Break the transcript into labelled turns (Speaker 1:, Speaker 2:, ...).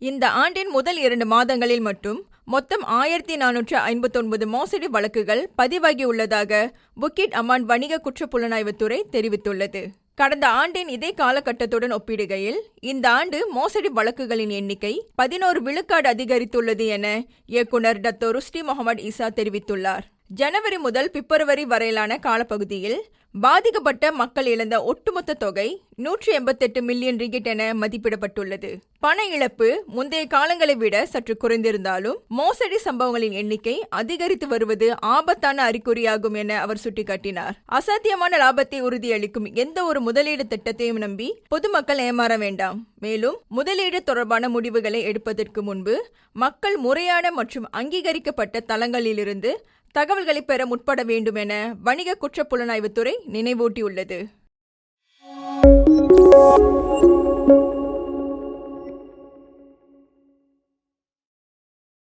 Speaker 1: இந்த ஆண்டின் முதல் 2 மாதங்களில் மட்டும் மொத்தம் 1459 மோசடி வழக்குகள் பதிவாகியுள்ளதாக புக்கிட் அமான் வணிக குற்றப்புலனாய்வுத்துறை தெரிவித்துள்ளது. கடந்த ஆண்டின் இதே காலகட்டத்துடன் ஒப்பிடுகையில் இந்த ஆண்டு மோசடி வழக்குகளின் எண்ணிக்கை 11 விழுக்காடு அதிகரித்துள்ளது என இயக்குனர் டத்தோ ருஸ்டி முகமது ஈசா தெரிவித்துள்ளார். ஜனவரி முதல் பிப்ரவரி வரையிலான காலப்பகுதியில் பாதிக்கப்பட்ட மக்கள் இழந்த ஒட்டுமொத்த தொகை 188 மில்லியன் ரிங்கிட் என மதிப்பிடப்பட்டுள்ளது. பண இழப்பு முந்தைய காலங்களை விட சற்று குறைந்திருந்தாலும் மோசடி சம்பவங்களின் எண்ணிக்கை அதிகரித்து வருவது ஆபத்தான அறிகுறியாகும் என அவர் சுட்டிக்காட்டினார். அசாத்தியமான லாபத்தை உறுதியளிக்கும் எந்த ஒரு முதலீடு திட்டத்தையும் நம்பி பொதுமக்கள் ஏமாற வேண்டாம். மேலும் முதலீடு தொடர்பான முடிவுகளை எடுப்பதற்கு முன்பு மக்கள் முறையான மற்றும் அங்கீகரிக்கப்பட்ட தளங்களிலிருந்து தகவல்களை பெற முற்பட வேண்டும் என வணிக குற்றப்புலனாய்வுத்துறை நினைவூட்டியுள்ளது.